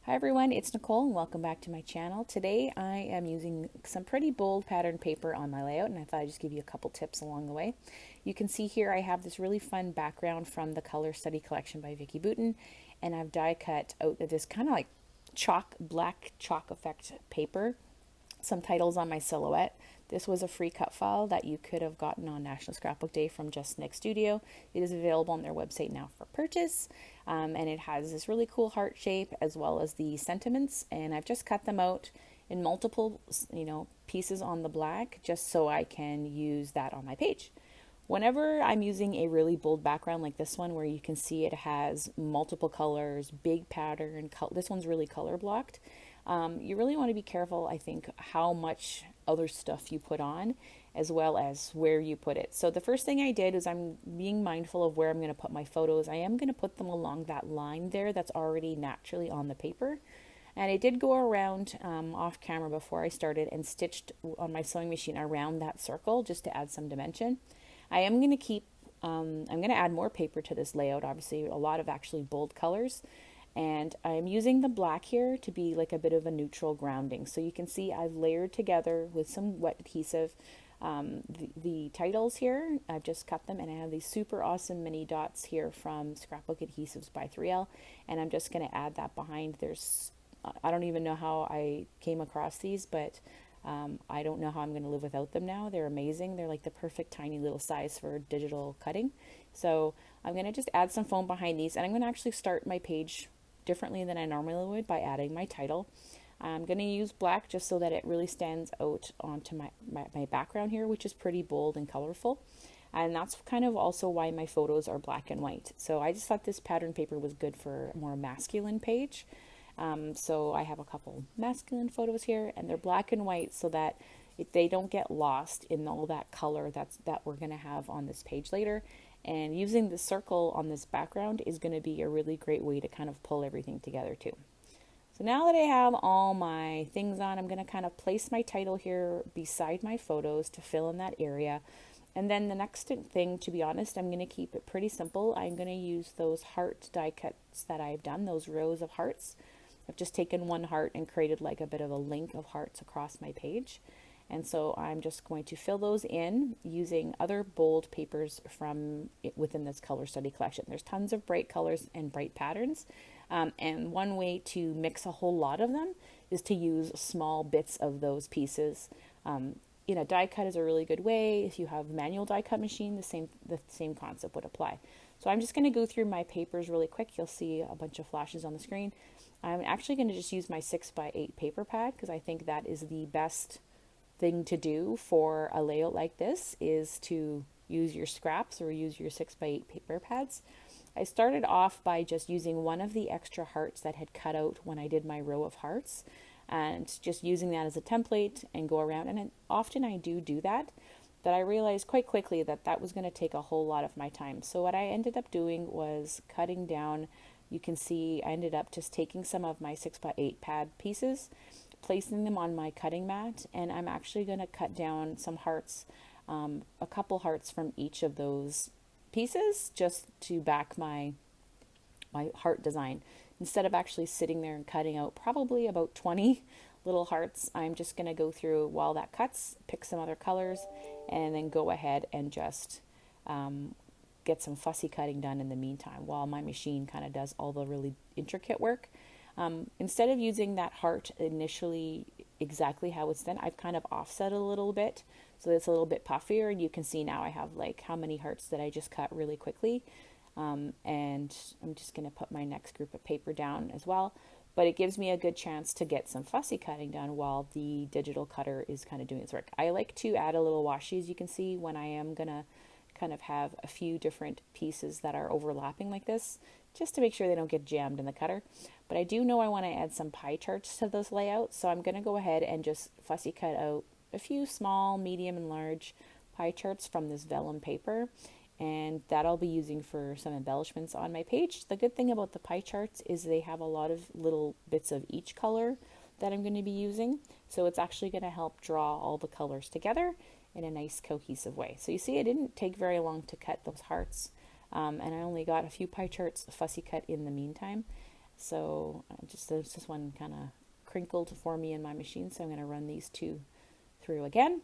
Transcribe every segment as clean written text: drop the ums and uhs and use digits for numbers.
Hi everyone, it's Nicole and welcome back to my channel. Today I am using some pretty bold pattern paper on my layout and I thought I'd just give you a couple tips along the way. You can see here I have this really fun background from the Color Study Collection by Vicki Boutin, and I've die cut out this kind of like black chalk effect paper, some titles on my silhouette. This was a free cut file that you could have gotten on National Scrapbook Day from Just Nick Studio. It is available on their website now for purchase, and it has this really cool heart shape as well as the sentiments. And I've just cut them out in multiple, pieces on the black, just so I can use that on my page. Whenever I'm using a really bold background like this one, where you can see it has multiple colors, big pattern, this one's really color blocked. You really want to be careful, I think, how much other stuff you put on as well as where you put it. So the first thing I did is I'm being mindful of where I'm going to put my photos. I am going to put them along that line there that's already naturally on the paper. And I did go around off camera before I started and stitched on my sewing machine around that circle just to add some dimension. I am going to I'm going to add more paper to this layout, obviously a lot of actually bold colors. And I'm using the black here to be like a bit of a neutral grounding. So you can see I've layered together with some wet adhesive the titles here. I've just cut them and I have these super awesome mini dots here from Scrapbook Adhesives by 3L, and I'm just going to add that behind. I don't even know how I came across these, but I don't know how I'm going to live without them now. They're amazing. They're like the perfect tiny little size for digital cutting. So I'm going to just add some foam behind these, and I'm going to actually start my page differently than I normally would by adding my title. I'm going to use black just so that it really stands out onto my background here, which is pretty bold and colorful. And that's kind of also why my photos are black and white. So I just thought this pattern paper was good for a more masculine page. So I have a couple masculine photos here, and they're black and white so that they don't get lost in all that color that we're going to have on this page later. And using the circle on this background is going to be a really great way to kind of pull everything together too. So now that I have all my things on, I'm going to kind of place my title here beside my photos to fill in that area. And then the next thing, to be honest, I'm going to keep it pretty simple. I'm going to use those heart die cuts that I've done, those rows of hearts. I've just taken one heart and created like a bit of a link of hearts across my page. And so I'm just going to fill those in using other bold papers from within this color study collection. There's tons of bright colors and bright patterns. And one way to mix a whole lot of them is to use small bits of those pieces. Die cut is a really good way. If you have a manual die cut machine, the same concept would apply. So I'm just going to go through my papers really quick. You'll see a bunch of flashes on the screen. I'm actually going to just use my 6x8 paper pad because I think that is the best thing to do for a layout like this, is to use your scraps or use your 6x8 paper pads. I started off by just using one of the extra hearts that had cut out when I did my row of hearts, and just using that as a template and go around. And often I do that, but I realized quite quickly that that was going to take a whole lot of my time. So what I ended up doing was cutting down. You can see I ended up just taking some of my 6x8 pad pieces, placing them on my cutting mat, and I'm actually going to cut down some hearts, a couple hearts from each of those pieces, just to back my heart design. Instead of actually sitting there and cutting out probably about 20 little hearts, I'm just going to go through while that cuts, pick some other colors, and then go ahead and just get some fussy cutting done in the meantime while my machine kind of does all the really intricate work. Instead of using that heart initially exactly how it's done, I've kind of offset a little bit so that it's a little bit puffier, and you can see now I have like how many hearts that I just cut really quickly. And I'm just going to put my next group of paper down as well, but it gives me a good chance to get some fussy cutting done while the digital cutter is kind of doing its work. I like to add a little washi, as you can see, when I am going to kind of have a few different pieces that are overlapping like this, just to make sure they don't get jammed in the cutter. But I do know I want to add some pie charts to this layout, so I'm going to go ahead and just fussy cut out a few small, medium, and large pie charts from this vellum paper, and that I'll be using for some embellishments on my page. The good thing about the pie charts is they have a lot of little bits of each color that I'm going to be using, so it's actually going to help draw all the colors together in a nice cohesive way. So you see, it didn't take very long to cut those hearts, and I only got a few pie charts fussy cut in the meantime. So this one kind of crinkled for me in my machine, so I'm going to run these two through again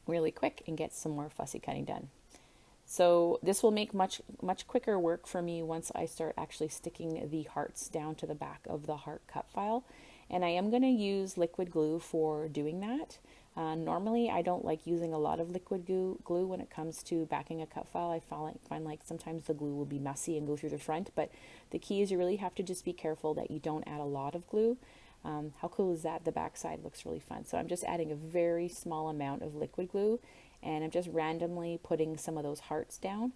really quick and get some more fussy cutting done. So this will make much quicker work for me once I start actually sticking the hearts down to the back of the heart cut file. And I am going to use liquid glue for doing that. Normally I don't like using a lot of liquid glue when it comes to backing a cut file. I find like sometimes the glue will be messy and go through the front, but the key is you really have to just be careful that you don't add a lot of glue. How cool is that? The back side looks really fun. So I'm just adding a very small amount of liquid glue, and I'm just randomly putting some of those hearts down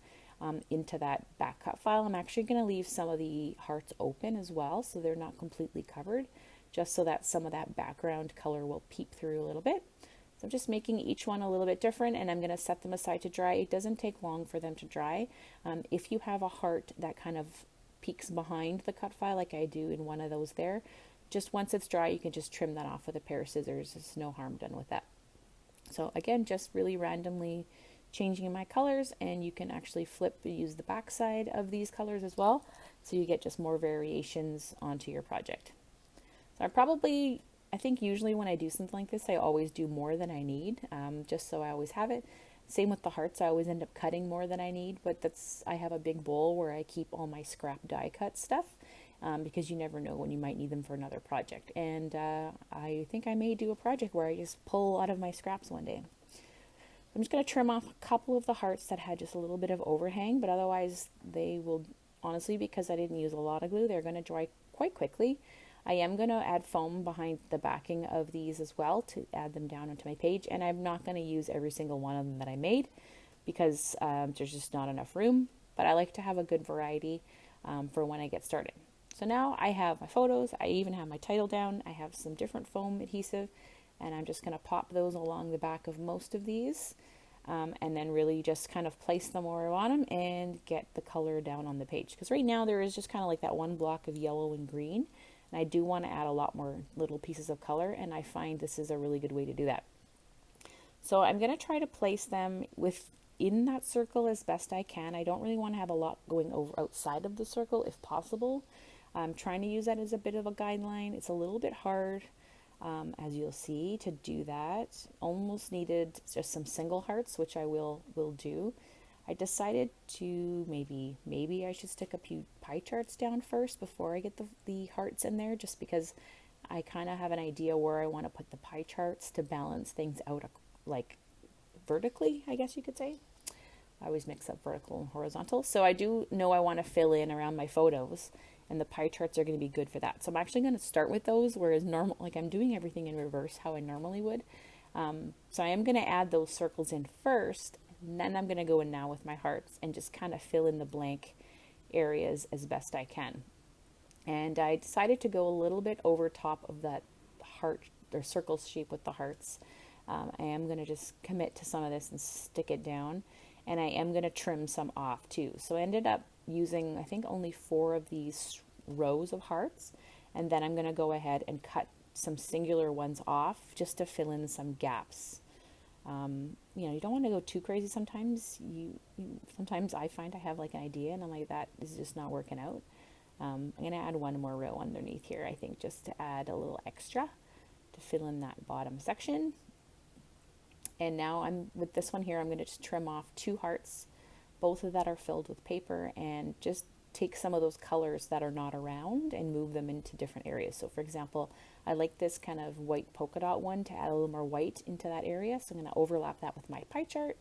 into that back cut file. I'm actually going to leave some of the hearts open as well, so they're not completely covered, just so that some of that background color will peep through a little bit. So I'm just making each one a little bit different, and I'm going to set them aside to dry. It doesn't take long for them to dry. If you have a heart that kind of peeks behind the cut file like I do in one of those there, just once it's dry, you can just trim that off with a pair of scissors. There's no harm done with that. So again, just really randomly changing my colors, and you can actually use the back side of these colors as well, so you get just more variations onto your project. So I think usually when I do something like this, I always do more than I need, just so I always have it. Same with the hearts, I always end up cutting more than I need, but I have a big bowl where I keep all my scrap die cut stuff. Because you never know when you might need them for another project. And I think I may do a project where I just pull out of my scraps one day. I'm just going to trim off a couple of the hearts that had just a little bit of overhang, but otherwise they will, honestly, because I didn't use a lot of glue, they're going to dry quite quickly. I am going to add foam behind the backing of these as well to add them down onto my page, and I'm not going to use every single one of them that I made because there's just not enough room, but I like to have a good variety for when I get started. So now I have my photos, I even have my title down, I have some different foam adhesive, and I'm just going to pop those along the back of most of these, and then really just kind of place them where I want them and get the color down on the page. Because right now there is just kind of like that one block of yellow and green, and I do want to add a lot more little pieces of color, and I find this is a really good way to do that. So I'm going to try to place them within that circle as best I can. I don't really want to have a lot going over outside of the circle if possible. I'm trying to use that as a bit of a guideline. It's a little bit hard, as you'll see, to do that. Almost needed just some single hearts, which I will do. I decided to maybe I should stick a few pie charts down first before I get the hearts in there, just because I kind of have an idea where I want to put the pie charts to balance things out, like vertically, I guess you could say. I always mix up vertical and horizontal. So I do know I want to fill in around my photos, and the pie charts are going to be good for that. So I'm actually going to start with those, whereas like I'm doing everything in reverse how I normally would. So I am going to add those circles in first, and then I'm going to go in now with my hearts and just kind of fill in the blank areas as best I can. And I decided to go a little bit over top of that heart or circle shape with the hearts. I am going to just commit to some of this and stick it down, and I am going to trim some off too. So I ended up using, I think, only 4 of these rows of hearts, and then I'm going to go ahead and cut some singular ones off just to fill in some gaps. You don't want to go too crazy sometimes. Sometimes I find I have like an idea and I'm like, that is just not working out. I'm going to add one more row underneath here, I think, just to add a little extra to fill in that bottom section. And now with this one here, I'm going to just trim off 2 hearts, both of that are filled with paper, and just take some of those colors that are not around and move them into different areas. So for example, I like this kind of white polka dot one to add a little more white into that area. So I'm going to overlap that with my pie chart,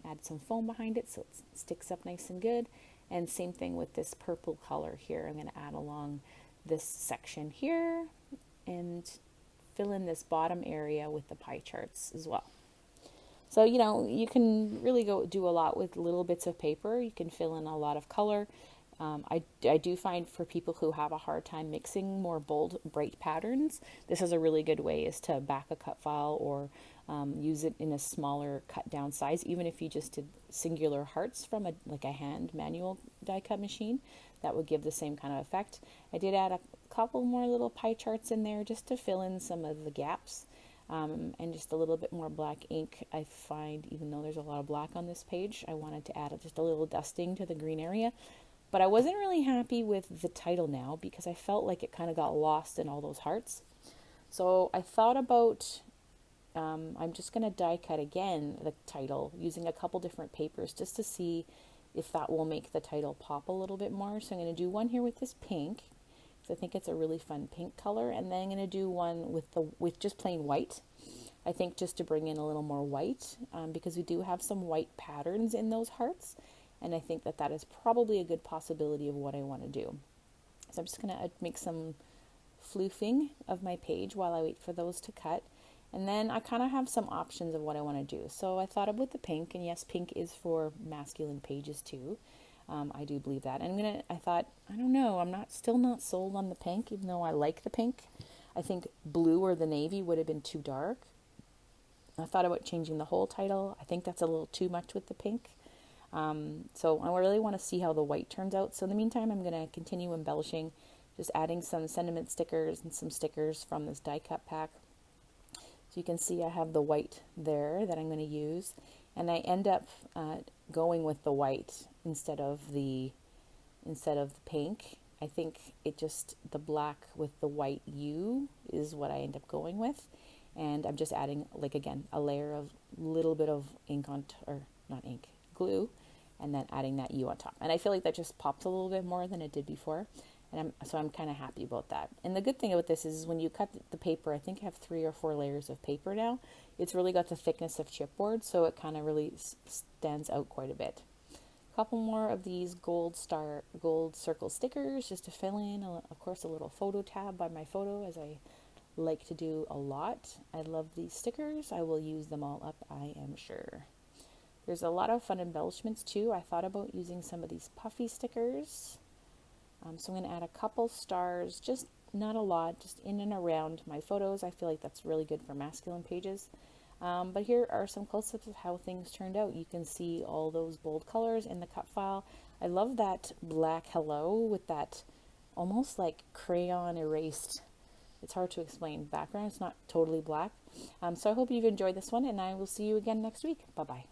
add some foam behind it so it sticks up nice and good. And same thing with this purple color here. I'm going to add along this section here and fill in this bottom area with the pie charts as well. So, you can really go do a lot with little bits of paper. You can fill in a lot of color. I do find for people who have a hard time mixing more bold, bright patterns, this is a really good way is to back a cut file or use it in a smaller cut down size. Even if you just did singular hearts from a hand manual die cut machine, that would give the same kind of effect. I did add a couple more little pie charts in there just to fill in some of the gaps. And just a little bit more black ink. I find, even though there's a lot of black on this page, I wanted to add just a little dusting to the green area. But I wasn't really happy with the title now because I felt like it kind of got lost in all those hearts. So I thought about, I'm just going to die cut again the title using a couple different papers just to see if that will make the title pop a little bit more. So I'm going to do one here with this pink, because I think it's a really fun pink color, and then I'm going to do one with just plain white. I think just to bring in a little more white, because we do have some white patterns in those hearts, and I think that that is probably a good possibility of what I want to do. So I'm just going to make some floofing of my page while I wait for those to cut. And then I kind of have some options of what I want to do. So I thought about the pink, and yes, pink is for masculine pages too. I do believe that. And I thought, I don't know, still not sold on the pink, even though I like the pink. I think blue or the navy would have been too dark. I thought about changing the whole title. I think that's a little too much with the pink. So I really want to see how the white turns out. So in the meantime, I'm going to continue embellishing, just adding some sentiment stickers and some stickers from this die cut pack. So you can see I have the white there that I'm going to use, and I end up going with the white instead of the pink. I think the black with the white U is what I end up going with, and I'm just adding, like, again, a layer of little bit of ink or not ink, glue, and then adding that U on top. And I feel like that just pops a little bit more than it did before. And I'm kind of happy about that. And the good thing about this is when you cut the paper, I think I have 3 or 4 layers of paper now. It's really got the thickness of chipboard, so it kind of really stands out quite a bit. A couple more of these gold circle stickers just to fill in, of course, a little photo tab by my photo, as I like to do a lot. I love these stickers. I will use them all up, I am sure. There's a lot of fun embellishments too. I thought about using some of these puffy stickers. So I'm going to add a couple stars, just not a lot, just in and around my photos. I feel like that's really good for masculine pages. But here are some close-ups of how things turned out. You can see all those bold colors in the cut file. I love that black hello with that almost like crayon erased, it's hard to explain, background. It's not totally black. So I hope you've enjoyed this one, and I will see you again next week. Bye-bye.